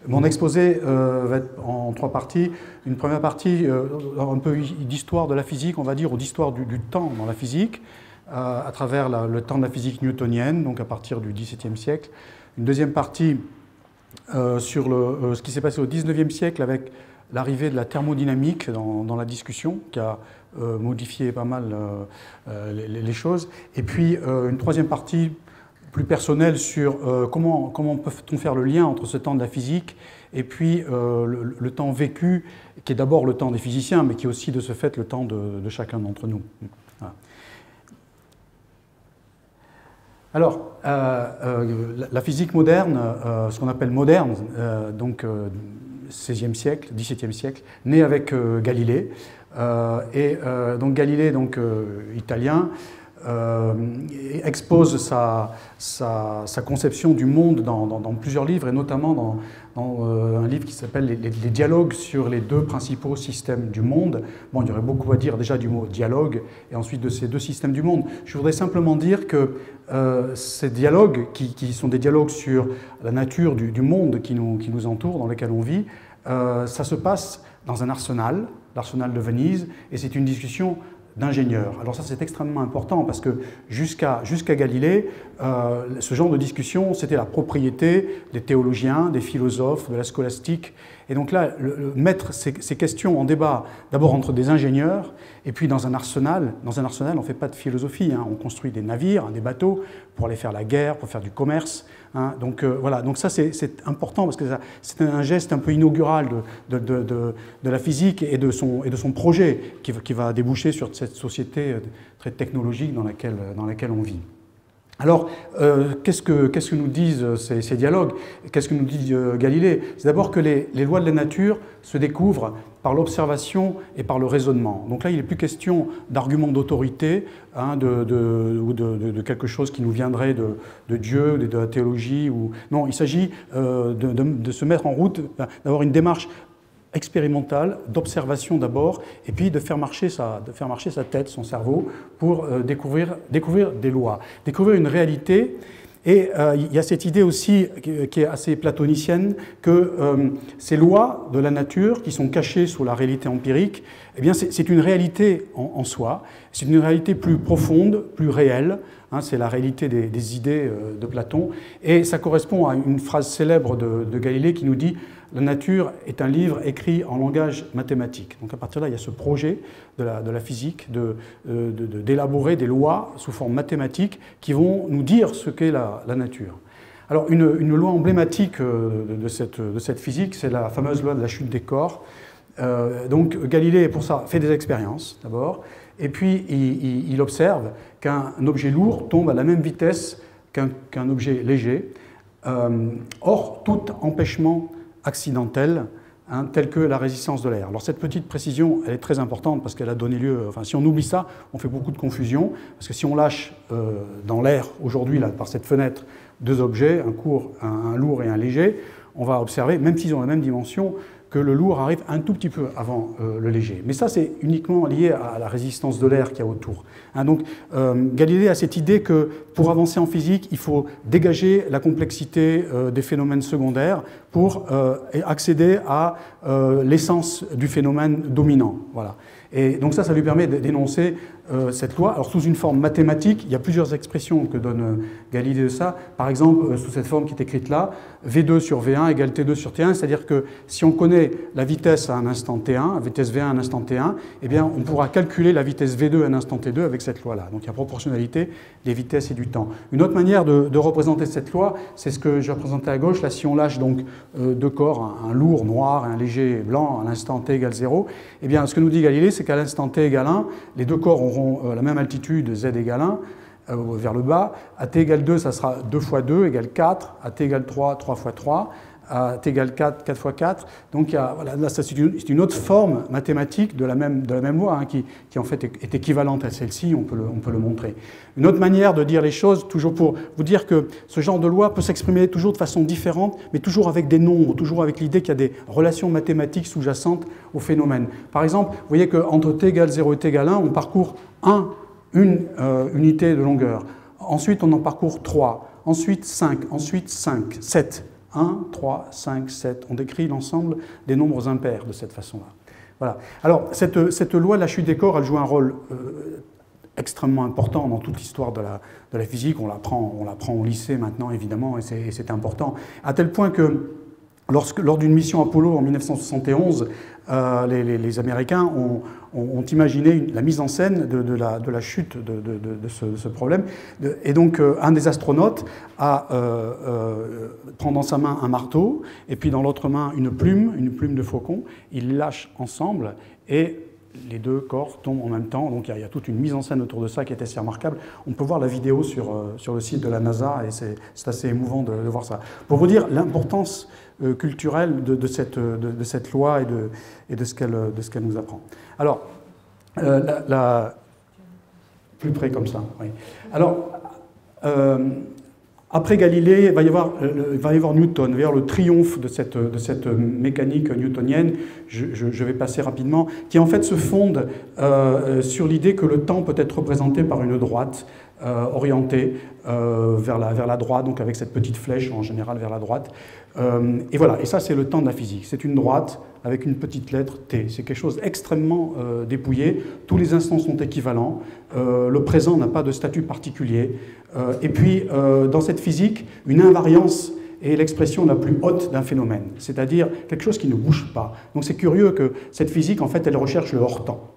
Mon exposé va être en 3 parties. Une première partie, un peu d'histoire de la physique, on va dire, ou d'histoire du temps dans la physique, à travers le temps de la physique newtonienne, donc à partir du XVIIe siècle. Une deuxième partie sur ce qui s'est passé au XIXe siècle avec l'arrivée de la thermodynamique dans la discussion, qui a modifié pas mal les choses. Et puis une troisième partie plus personnelle sur comment peut-on faire le lien entre ce temps de la physique et puis le temps vécu, qui est d'abord le temps des physiciens, mais qui est aussi de ce fait le temps de chacun d'entre nous. Voilà. Alors, la physique moderne, ce qu'on appelle moderne, donc XVIe siècle, XVIIe siècle, né avec Galilée. Donc Galilée, italien, expose sa conception du monde dans plusieurs livres, et notamment dans un livre qui s'appelle les dialogues sur les 2 principaux systèmes du monde. Bon, il y aurait beaucoup à dire déjà du mot dialogue et ensuite de ces 2 systèmes du monde. Je voudrais simplement dire que ces dialogues, qui sont des dialogues sur la nature du monde qui nous entoure, dans lequel on vit, ça se passe dans un arsenal, l'arsenal de Venise, et c'est une discussion d'ingénieurs. Alors ça, c'est extrêmement important parce que jusqu'à Galilée, ce genre de discussion, c'était la propriété des théologiens, des philosophes, de la scolastique. Et donc là, mettre ces questions en débat, d'abord entre des ingénieurs, et puis dans un arsenal, on ne fait pas de philosophie, hein, on construit des navires, des bateaux, pour aller faire la guerre, pour faire du commerce. Hein, donc voilà, donc ça c'est important parce que c'est un geste un peu inaugural de la physique et de son projet qui va déboucher sur cette société très technologique dans laquelle on vit. Alors, qu'est-ce que nous disent ces dialogues? Qu'est-ce que nous dit Galilée? C'est d'abord que les lois de la nature se découvrent par l'observation et par le raisonnement. Donc là, il n'est plus question d'arguments d'autorité, hein, ou de quelque chose qui nous viendrait de Dieu, de la théologie. Non, il s'agit de se mettre en route, d'avoir une démarche expérimentale, d'observation d'abord, et puis de faire marcher sa tête, son cerveau, pour découvrir des lois, découvrir une réalité. Et il y a cette idée aussi qui est assez platonicienne que ces lois de la nature qui sont cachées sous la réalité empirique, eh bien c'est une réalité en soi, c'est une réalité plus profonde, plus réelle. Hein, c'est la réalité des idées de Platon, et ça correspond à une phrase célèbre de Galilée qui nous dit: la nature est un livre écrit en langage mathématique. Donc à partir de là, il y a ce projet de la physique d'élaborer des lois sous forme mathématique qui vont nous dire ce qu'est la nature. Alors une loi emblématique de cette physique, c'est la fameuse loi de la chute des corps. Donc Galilée, pour ça, fait des expériences d'abord, et puis il observe qu'un objet lourd tombe à la même vitesse qu'un objet léger. Or, tout empêchement accidentelle, hein, telle que la résistance de l'air. Alors cette petite précision, elle est très importante parce qu'elle a donné lieu, enfin si on oublie ça, on fait beaucoup de confusion, parce que si on lâche dans l'air aujourd'hui, là, par cette fenêtre, 2 objets, un lourd et un léger, on va observer, même s'ils ont la même dimension, que le lourd arrive un tout petit peu avant le léger. Mais ça, c'est uniquement lié à la résistance de l'air qu'il y a autour. Hein, donc, Galilée a cette idée que pour avancer en physique, il faut dégager la complexité des phénomènes secondaires pour accéder à l'essence du phénomène dominant. Voilà. Et donc ça lui permet d'énoncer cette loi. Alors sous une forme mathématique, il y a plusieurs expressions que donne Galilée de ça. Par exemple, sous cette forme qui est écrite là, V2 sur V1 égale T2 sur T1, c'est-à-dire que si on connaît la vitesse à un instant T1, la vitesse V1 à un instant T1, eh bien on pourra calculer la vitesse V2 à un instant T2 avec cette loi-là. Donc il y a proportionnalité des vitesses et du temps. Une autre manière de représenter cette loi, c'est ce que je représentais à gauche. Là, si on lâche donc 2 corps, un lourd noir et un léger blanc à l'instant T égale 0, eh bien ce que nous dit Galilée, c'est qu'à l'instant T égale 1, les 2 corps auront la même altitude, Z égale 1, vers le bas. À T égale 2, ça sera 2 fois 2 égale 4. À T égale 3, 3 fois 3. À T égale 4, 4 fois 4. Donc voilà, là, c'est une autre forme mathématique de la même loi, hein, qui en fait est équivalente à celle-ci, on peut le montrer. Une autre manière de dire les choses, toujours pour vous dire que ce genre de loi peut s'exprimer toujours de façon différente, mais toujours avec des nombres, toujours avec l'idée qu'il y a des relations mathématiques sous-jacentes au phénomène. Par exemple, vous voyez qu'entre T égale 0 et T égale 1, on parcourt une unité de longueur. Ensuite, on en parcourt 3. Ensuite, 5. Ensuite, 5. 7. 1, 3, 5, 7. On décrit l'ensemble des nombres impairs de cette façon-là. Voilà. Alors, cette loi de la chute des corps, elle joue un rôle extrêmement important dans toute l'histoire de la physique. On l'apprend au lycée maintenant, évidemment, et c'est important. À tel point que, lors d'une mission Apollo en 1971, les Américains ont imaginé la mise en scène de la chute de ce problème. Et donc, un des astronautes prend dans sa main un marteau, et puis dans l'autre main une plume de faucon. Ils lâchent ensemble, et les deux corps tombent en même temps. Donc, il y a toute une mise en scène autour de ça qui est assez remarquable. On peut voir la vidéo sur le site de la NASA, et c'est assez émouvant de voir ça. Pour vous dire l'importance culturelle de cette loi et de ce qu'elle nous apprend. Alors, plus près comme ça, oui. Alors, après Galilée, il va y avoir Newton, il va y avoir le triomphe de cette mécanique newtonienne, je vais passer rapidement, qui en fait se fonde sur l'idée que le temps peut être représenté par une droite orientée vers la droite, donc avec cette petite flèche en général vers la droite. Et voilà, et ça c'est le temps de la physique. C'est une droite avec une petite lettre T. C'est quelque chose d'extrêmement dépouillé. Tous les instants sont équivalents. Le présent n'a pas de statut particulier. Et puis, dans cette physique, une invariance est l'expression la plus haute d'un phénomène, c'est-à-dire quelque chose qui ne bouge pas. Donc c'est curieux que cette physique, en fait, elle recherche le hors-temps.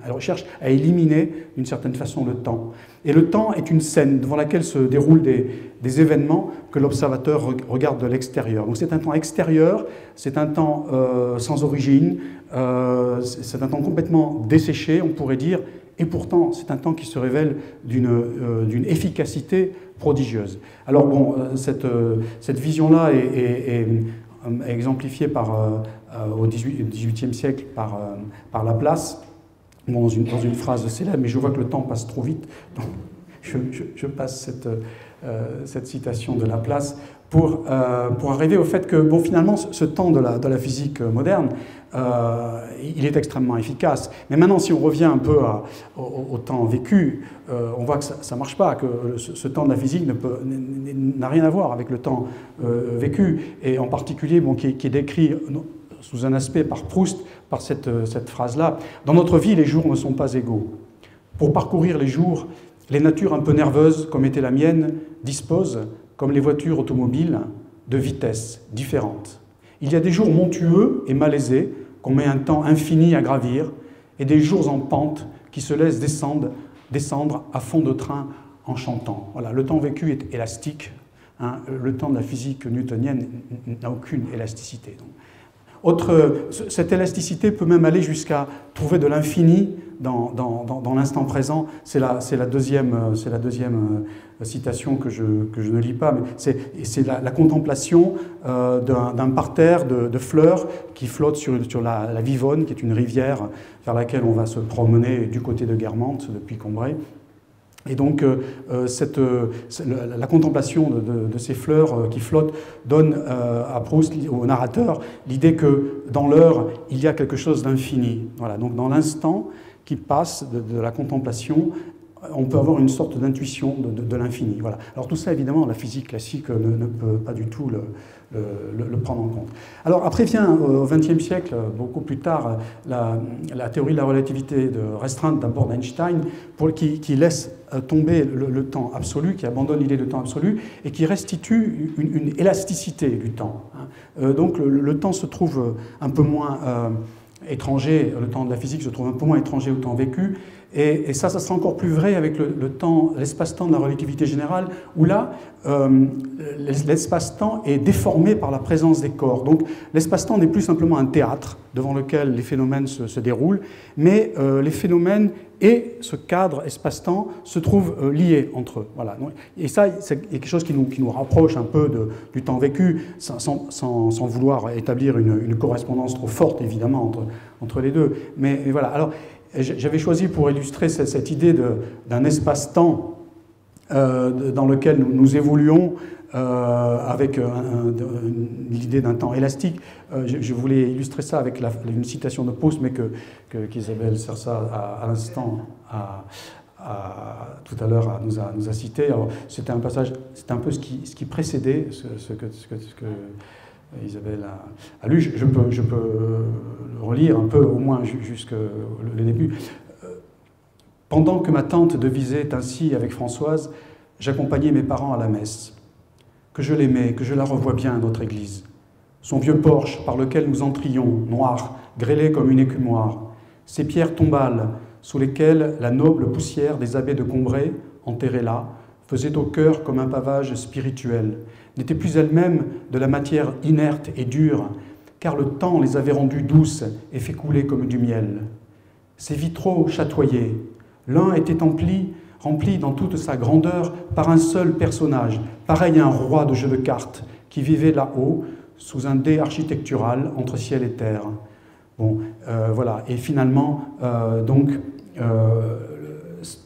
Elle recherche à éliminer, d'une certaine façon, le temps. Et le temps est une scène devant laquelle se déroulent des événements que l'observateur regarde de l'extérieur. Donc c'est un temps extérieur, c'est un temps sans origine, c'est un temps complètement desséché, on pourrait dire, et pourtant c'est un temps qui se révèle d'une efficacité prodigieuse. Alors bon, cette vision-là est exemplifiée au XVIIIe siècle par Laplace. Bon, dans une phrase célèbre, mais je vois que le temps passe trop vite, donc je passe cette citation de Laplace pour arriver au fait que, bon, finalement, ce temps de la physique moderne, il est extrêmement efficace. Mais maintenant, si on revient un peu au temps vécu, on voit que ça ne marche pas, que ce temps de la physique n'a rien à voir avec le temps vécu, et en particulier, bon, qui est décrit sous un aspect par Proust, par cette phrase-là. Dans notre vie, les jours ne sont pas égaux. Pour parcourir les jours, les natures un peu nerveuses, comme était la mienne, disposent, comme les voitures automobiles, de vitesses différentes. Il y a des jours montueux et malaisés, qu'on met un temps infini à gravir, et des jours en pente qui se laissent descendre à fond de train en chantant. Voilà, le temps vécu est élastique. Hein, le temps de la physique newtonienne n'a aucune élasticité. Donc. Cette élasticité peut même aller jusqu'à trouver de l'infini dans l'instant présent. C'est la deuxième citation que je ne lis pas, mais c'est la contemplation d'un parterre de fleurs qui flottent sur la Vivonne, qui est une rivière vers laquelle on va se promener du côté de Guermantes, depuis Combray. Et donc, la contemplation de ces fleurs qui flottent donne à Proust, au narrateur, l'idée que dans l'heure, il y a quelque chose d'infini. Voilà, donc dans l'instant qui passe de la contemplation, on peut avoir une sorte d'intuition de l'infini. Voilà. Alors tout ça, évidemment, la physique classique ne peut pas du tout le prendre en compte. Alors après vient au XXe siècle, beaucoup plus tard, la théorie de la relativité restreinte d'abord d'Einstein, qui laisse tomber le temps absolu, qui abandonne l'idée de temps absolu et qui restitue une élasticité du temps. Donc le temps se trouve un peu moins étranger, le temps de la physique se trouve un peu moins étranger au temps vécu. Et ça sera encore plus vrai avec l'espace-temps de la relativité générale, où là, l'espace-temps est déformé par la présence des corps. Donc l'espace-temps n'est plus simplement un théâtre devant lequel les phénomènes se déroulent, mais les phénomènes et ce cadre espace-temps se trouvent liés entre eux. Voilà. Et ça, c'est quelque chose qui nous rapproche un peu du temps vécu, sans vouloir établir une correspondance trop forte, évidemment, entre les deux. Mais voilà. Alors, j'avais choisi pour illustrer cette idée d'un espace-temps dans lequel nous évoluons avec l'idée d'un temps élastique. Je voulais illustrer ça avec une citation de Proust, mais qu'Isabelle Sersa à l'instant tout à l'heure nous a cité. C'était un passage, c'était un peu ce qui précédait ce que Isabelle a lu. Je peux le relire un peu, au moins jusqu'au le début. Pendant que ma tante devisait ainsi avec Françoise, j'accompagnais mes parents à la messe. Que je l'aimais, que je la revois bien à notre église. Son vieux porche par lequel nous entrions, noir, grêlé comme une écumoire. Ces pierres tombales sous lesquelles la noble poussière des abbés de Combray, enterrés là, faisait au cœur comme un pavage spirituel, n'étaient plus elles-mêmes de la matière inerte et dure, car le temps les avait rendues douces et fait couler comme du miel. Ces vitraux chatoyaient. L'un était rempli dans toute sa grandeur par un seul personnage, pareil à un roi de jeu de cartes, qui vivait là-haut, sous un dé architectural entre ciel et terre. Bon, voilà. Et finalement,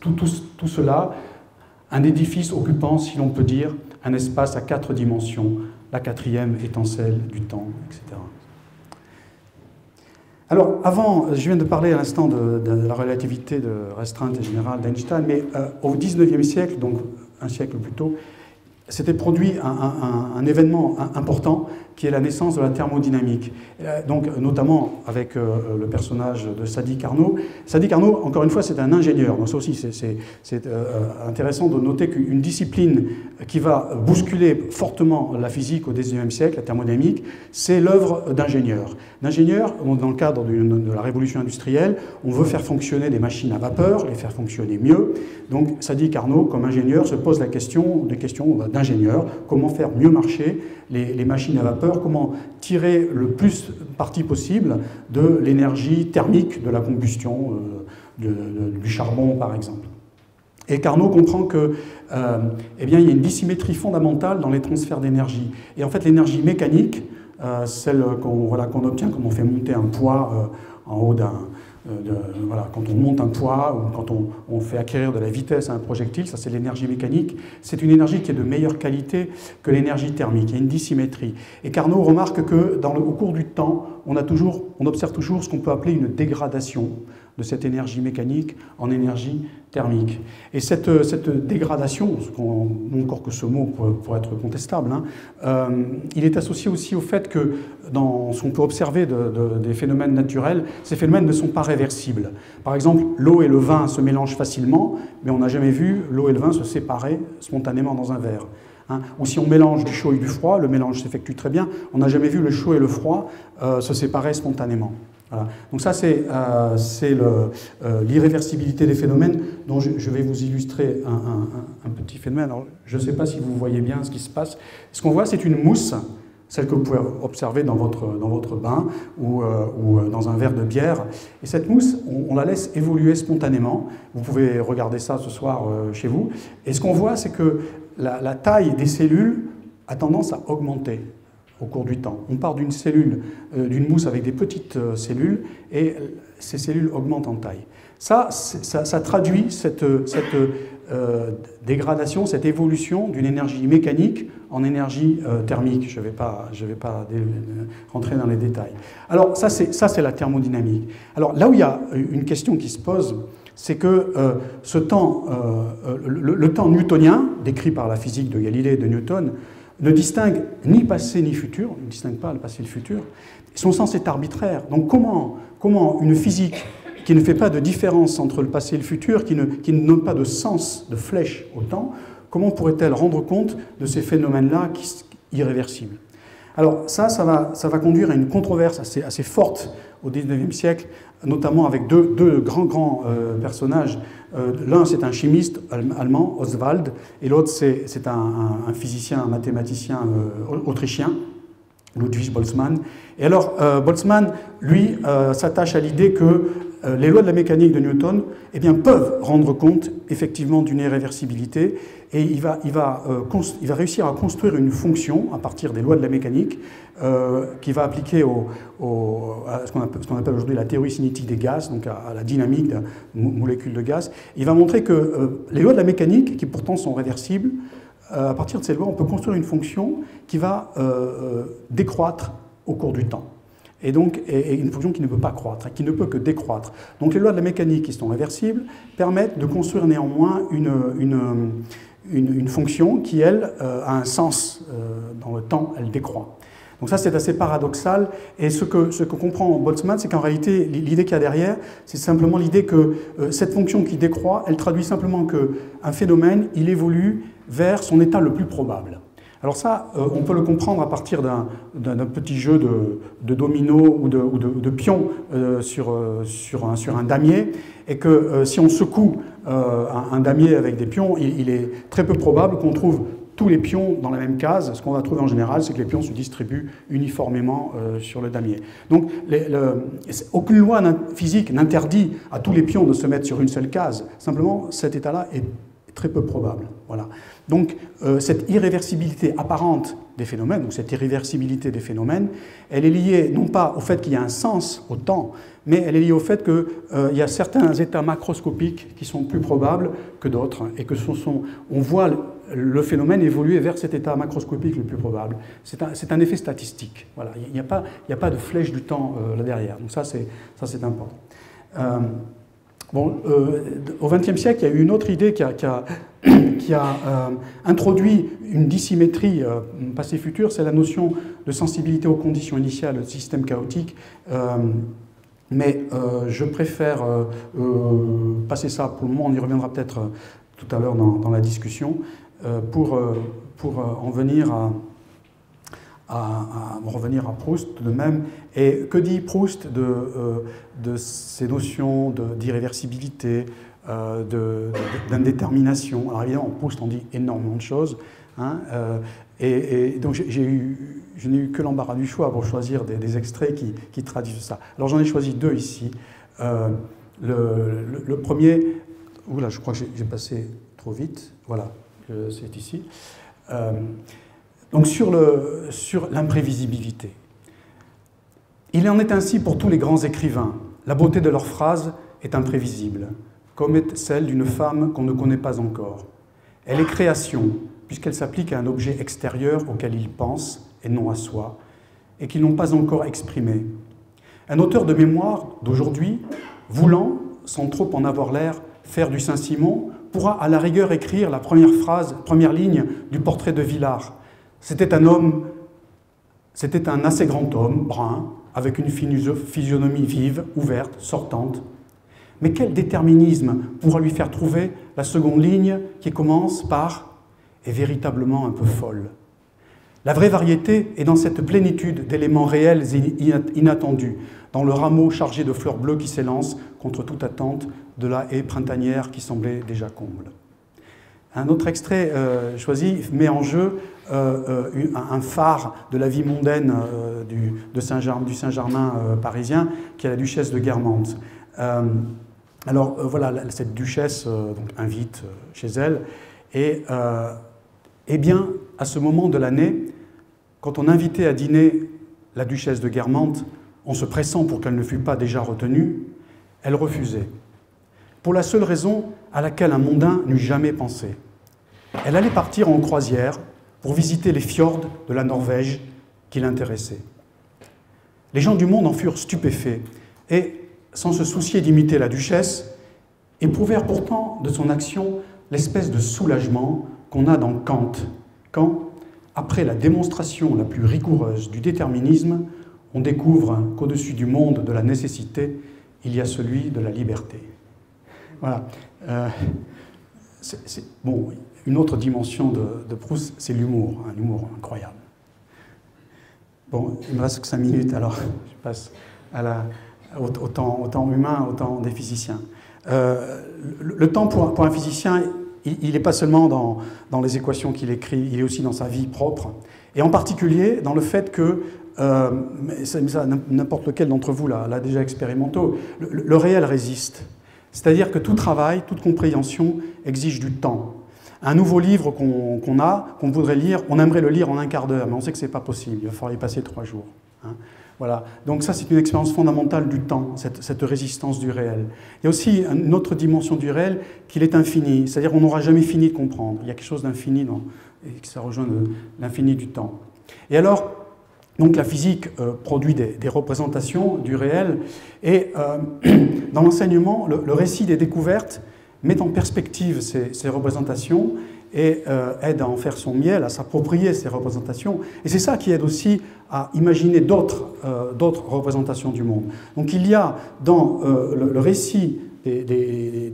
tout cela, un édifice occupant, si l'on peut dire, un espace à 4 dimensions, la 4e étant celle du temps, etc. Alors, je viens de parler à l'instant de la relativité restreinte et générale d'Einstein, mais au XIXe siècle, donc un siècle plus tôt, s'était produit un événement important qui est la naissance de la thermodynamique. Donc, notamment avec le personnage de Sadi Carnot. Sadi Carnot, encore une fois, c'est un ingénieur. Donc ça aussi, c'est intéressant de noter qu'une discipline qui va bousculer fortement la physique au XIXe siècle, la thermodynamique, c'est l'œuvre d'ingénieurs. D'ingénieurs, dans le cadre de la révolution industrielle, on veut faire fonctionner des machines à vapeur, les faire fonctionner mieux. Donc, Sadi Carnot, comme ingénieur, se pose des questions d'ingénieur, comment faire mieux marcher les machines à vapeur, comment tirer le plus parti possible de l'énergie thermique de la combustion du charbon, par exemple. Et Carnot comprend que, eh bien, il y a une dissymétrie fondamentale dans les transferts d'énergie. Et en fait, l'énergie mécanique, celle qu'on obtient quand on fait monter un poids en haut quand on monte un poids ou quand on fait acquérir de la vitesse à un projectile, ça c'est l'énergie mécanique, c'est une énergie qui est de meilleure qualité que l'énergie thermique, il y a une dissymétrie. Et Carnot remarque que au cours du temps, on observe toujours ce qu'on peut appeler une dégradation de cette énergie mécanique en énergie thermique. Et cette dégradation, encore que ce mot pourrait être contestable, il est associé aussi au fait que dans ce qu'on peut observer des phénomènes naturels, ces phénomènes ne sont pas réversibles. Par exemple, l'eau et le vin se mélangent facilement, mais on n'a jamais vu l'eau et le vin se séparer spontanément dans un verre. Ou si on mélange du chaud et du froid, le mélange s'effectue très bien, on n'a jamais vu le chaud et le froid se séparer spontanément. Voilà. Donc ça, c'est l'irréversibilité des phénomènes dont je vais vous illustrer un petit phénomène. Alors, je ne sais pas si vous voyez bien ce qui se passe. Ce qu'on voit, c'est une mousse, celle que vous pouvez observer dans votre bain ou dans un verre de bière. Et cette mousse, on la laisse évoluer spontanément. Vous pouvez regarder ça ce soir chez vous. Et ce qu'on voit, c'est que la taille des cellules a tendance à augmenter au cours du temps. On part d'une d'une mousse avec des petites cellules, et ces cellules augmentent en taille. Ça traduit cette dégradation, cette évolution d'une énergie mécanique en énergie thermique. Je ne vais pas rentrer dans les détails. Alors ça c'est la thermodynamique. Alors là où il y a une question qui se pose, c'est que ce temps, le temps newtonien, décrit par la physique de Galilée et de Newton, ne distingue ni passé ni futur, ne distingue pas le passé et le futur. Son sens est arbitraire. Donc comment une physique qui ne fait pas de différence entre le passé et le futur, qui ne donne pas de sens, de flèche au temps, comment pourrait-elle rendre compte de ces phénomènes-là irréversibles? Alors ça va conduire à une controverse assez forte au XIXe siècle, notamment avec deux grands personnages. L'un, c'est un chimiste allemand, Oswald, et l'autre, c'est un physicien, un mathématicien autrichien, Ludwig Boltzmann. Et alors, Boltzmann, lui, s'attache à l'idée que les lois de la mécanique de Newton peuvent rendre compte effectivement d'une irréversibilité, et il va réussir à construire une fonction à partir des lois de la mécanique qui va appliquer à ce qu'on appelle aujourd'hui la théorie cinétique des gaz, donc à la dynamique de molécules de gaz. Il va montrer que les lois de la mécanique, qui pourtant sont réversibles, à partir de ces lois, on peut construire une fonction qui va décroître au cours du temps. et donc et une fonction qui ne peut pas croître, qui ne peut que décroître. Donc les lois de la mécanique qui sont réversibles permettent de construire néanmoins une fonction qui, elle, a un sens dans le temps, elle décroît. Donc ça, c'est assez paradoxal, et ce que comprend Boltzmann, c'est qu'en réalité, l'idée qu'il y a derrière, c'est simplement l'idée que cette fonction qui décroît, elle traduit simplement qu'un phénomène, il évolue vers son état le plus probable. Alors ça, on peut le comprendre à partir d'un petit jeu de dominos ou de pions sur un damier, et que si on secoue un damier avec des pions, il est très peu probable qu'on trouve tous les pions dans la même case. Ce qu'on va trouver en général, c'est que les pions se distribuent uniformément sur le damier. Donc, aucune loi physique n'interdit à tous les pions de se mettre sur une seule case. Simplement, cet état-là est très peu probable. Voilà. Donc, cette irréversibilité apparente des phénomènes, ou cette irréversibilité des phénomènes, elle est liée non pas au fait qu'il y a un sens au temps, mais elle est liée au fait qu'il y a certains états macroscopiques qui sont plus probables que d'autres, et que on voit le phénomène évoluer vers cet état macroscopique le plus probable. C'est un effet statistique. Voilà. Il n'y a pas de flèche du temps là derrière. Donc ça, c'est important. Au XXe siècle, il y a eu une autre idée qui a introduit une dissymétrie passé-futur, c'est la notion de sensibilité aux conditions initiales du système chaotique. Mais je préfère passer ça pour le moment, on y reviendra peut-être tout à l'heure dans la discussion, pour en venir revenir à Proust de même. Et que dit Proust de ces notions d'irréversibilité, d'indétermination? Alors évidemment, Proust en dit énormément de choses, hein, et donc je n'ai eu que l'embarras du choix pour choisir des extraits qui traduisent ça. Alors j'en ai choisi deux ici. Le premier, oula, je crois que j'ai passé trop vite, voilà, c'est ici. Donc sur l'imprévisibilité. Il en est ainsi pour tous les grands écrivains. La beauté de leurs phrases est imprévisible, comme est celle d'une femme qu'on ne connaît pas encore. Elle est création, puisqu'elle s'applique à un objet extérieur auquel ils pensent, et non à soi, et qu'ils n'ont pas encore exprimé. Un auteur de mémoire d'aujourd'hui, voulant, sans trop en avoir l'air, faire du Saint-Simon, pourra à la rigueur écrire la première ligne du portrait de Villars. C'était un assez grand homme, brun, avec une physionomie vive, ouverte, sortante. Mais quel déterminisme pourra lui faire trouver la seconde ligne qui commence par « est véritablement un peu folle ». La vraie variété est dans cette plénitude d'éléments réels et inattendus, dans le rameau chargé de fleurs bleues qui s'élance contre toute attente de la haie printanière qui semblait déjà comble. Un autre extrait choisi met en jeu un phare de la vie mondaine du Saint-Germain parisien, qui est la duchesse de Guermantes. Voilà, cette duchesse donc, invite chez elle, et bien, à ce moment de l'année, quand on invitait à dîner la duchesse de Guermantes, en se pressant pour qu'elle ne fût pas déjà retenue, elle refusait, pour la seule raison à laquelle un mondain n'eût jamais pensé. Elle allait partir en croisière pour visiter les fjords de la Norvège qui l'intéressaient. Les gens du monde en furent stupéfaits et, sans se soucier d'imiter la duchesse, éprouvèrent pourtant de son action l'espèce de soulagement qu'on a dans Kant, quand, après la démonstration la plus rigoureuse du déterminisme, on découvre qu'au-dessus du monde de la nécessité, il y a celui de la liberté. Voilà. Bon, une autre dimension de Proust, c'est l'humour, un humour incroyable. Bon, il me reste que 5 minutes, alors je passe au temps humain, au temps des physiciens. Le temps pour un physicien, il n'est pas seulement dans les équations qu'il écrit, il est aussi dans sa vie propre, et en particulier dans le fait que, n'importe lequel d'entre vous l'a déjà expérimenté, le réel résiste. C'est-à-dire que tout travail, toute compréhension exige du temps. Un nouveau livre qu'on voudrait lire, on aimerait le lire en un quart d'heure, mais on sait que ce n'est pas possible, il va falloir y passer 3 jours. Hein. Voilà. Donc ça, c'est une expérience fondamentale du temps, cette résistance du réel. Il y a aussi une autre dimension du réel, qu'il est infini, c'est-à-dire qu'on n'aura jamais fini de comprendre. Il y a quelque chose d'infini, et ça rejoint l'infini du temps. Et alors, Donc la physique produit des représentations du réel, et dans l'enseignement, le récit des découvertes met en perspective ces représentations et aide à en faire son miel, à s'approprier ces représentations. Et c'est ça qui aide aussi à imaginer d'autres représentations du monde. Donc il y a dans le récit des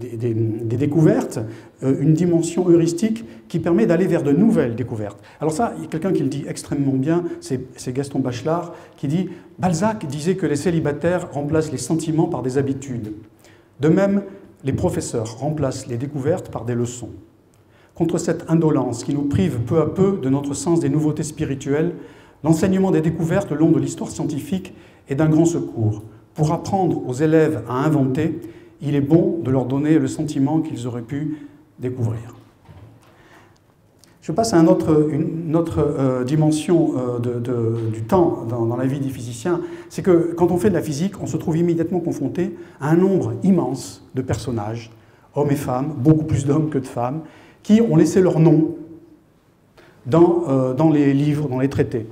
découvertes une dimension heuristique qui permet d'aller vers de nouvelles découvertes. Alors ça, il y a quelqu'un qui le dit extrêmement bien, c'est Gaston Bachelard, qui dit « Balzac disait que les célibataires remplacent les sentiments par des habitudes. De même, les professeurs remplacent les découvertes par des leçons. Contre cette indolence qui nous prive peu à peu de notre sens des nouveautés spirituelles, l'enseignement des découvertes le long de l'histoire scientifique est d'un grand secours. Pour apprendre aux élèves à inventer, il est bon de leur donner le sentiment qu'ils auraient pu découvrir. » Je passe à une autre dimension du temps dans la vie des physiciens. C'est que quand on fait de la physique, on se trouve immédiatement confronté à un nombre immense de personnages, hommes et femmes, beaucoup plus d'hommes que de femmes, qui ont laissé leur nom dans les livres, dans les traités.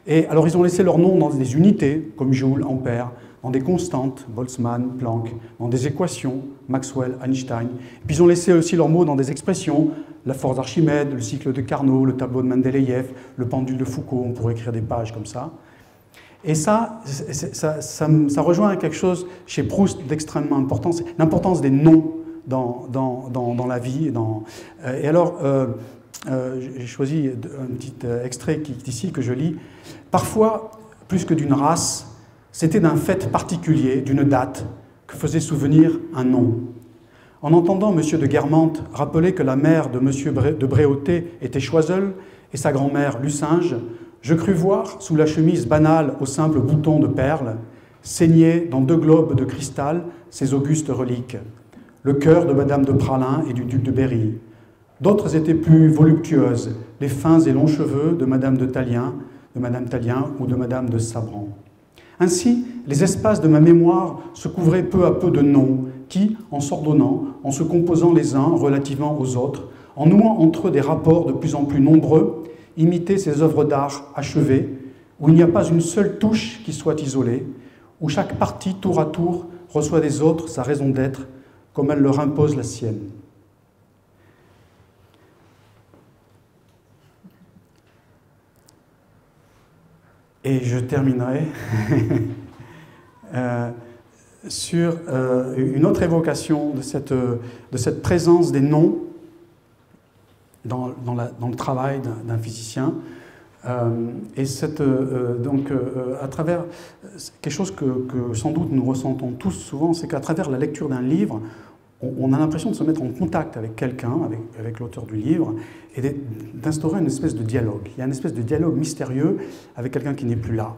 Et alors ils ont laissé leur nom dans des unités, comme Joule, Ampère, dans des constantes, Boltzmann, Planck, dans des équations, Maxwell, Einstein. Puis ils ont laissé aussi leurs mots dans des expressions, la force d'Archimède, le cycle de Carnot, le tableau de Mendeleïev, le pendule de Foucault, on pourrait écrire des pages comme ça. Et ça rejoint quelque chose chez Proust d'extrêmement important, c'est l'importance des noms dans la vie. Et alors, j'ai choisi un petit extrait qui est ici, que je lis. « Parfois, plus que d'une race, c'était d'un fait particulier, d'une date, que faisait souvenir un nom. En entendant M. de Guermantes rappeler que la mère de M. de Bréauté était Choiseul et sa grand-mère Lucinge, je crus voir, sous la chemise banale au simple bouton de perles, saigner dans 2 globes de cristal ces augustes reliques, le cœur de Madame de Praslin et du duc de Berry. D'autres étaient plus voluptueuses, les fins et longs cheveux de Madame Tallien ou de Madame de Sabran. Ainsi, les espaces de ma mémoire se couvraient peu à peu de noms qui, en s'ordonnant, en se composant les uns relativement aux autres, en nouant entre eux des rapports de plus en plus nombreux, imitaient ces œuvres d'art achevées, où il n'y a pas une seule touche qui soit isolée, où chaque partie, tour à tour, reçoit des autres sa raison d'être, comme elle leur impose la sienne. Et je terminerai sur une autre évocation de cette présence des noms dans le travail d'un physicien. Et à travers quelque chose que sans doute nous ressentons tous souvent, c'est qu'à travers la lecture d'un livre, on a l'impression de se mettre en contact avec quelqu'un, avec l'auteur du livre, et d'instaurer une espèce de dialogue. Il y a une espèce de dialogue mystérieux avec quelqu'un qui n'est plus là,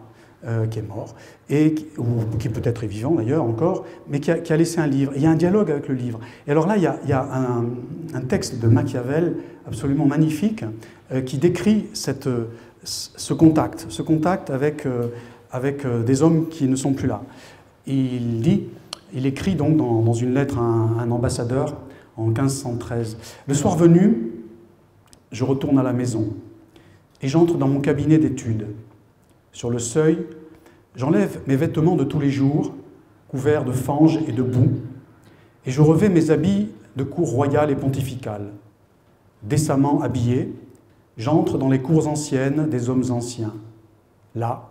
qui est mort, ou qui peut-être est vivant d'ailleurs encore, mais qui a laissé un livre. Il y a un dialogue avec le livre. Et alors là, il y a un texte de Machiavel absolument magnifique qui décrit ce contact avec des hommes qui ne sont plus là. Il écrit donc dans une lettre à un ambassadeur en 1513. « Le soir venu, je retourne à la maison et j'entre dans mon cabinet d'études. Sur le seuil, j'enlève mes vêtements de tous les jours, couverts de fange et de boue, et je revais mes habits de cour royale et pontificale. Décemment habillé, j'entre dans les cours anciennes des hommes anciens. Là,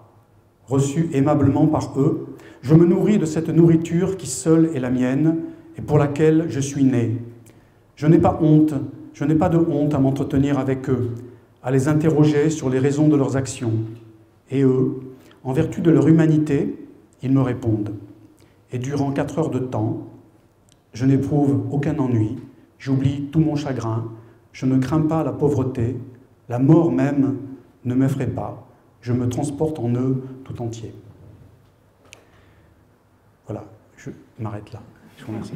reçu aimablement par eux, je me nourris de cette nourriture qui seule est la mienne et pour laquelle je suis né. Je n'ai pas de honte à m'entretenir avec eux, à les interroger sur les raisons de leurs actions. Et eux, en vertu de leur humanité, ils me répondent. Et durant 4 heures de temps, je n'éprouve aucun ennui, j'oublie tout mon chagrin, je ne crains pas la pauvreté, la mort même ne m'effraie pas, je me transporte en eux tout entier. » Voilà, je m'arrête là. Je vous remercie.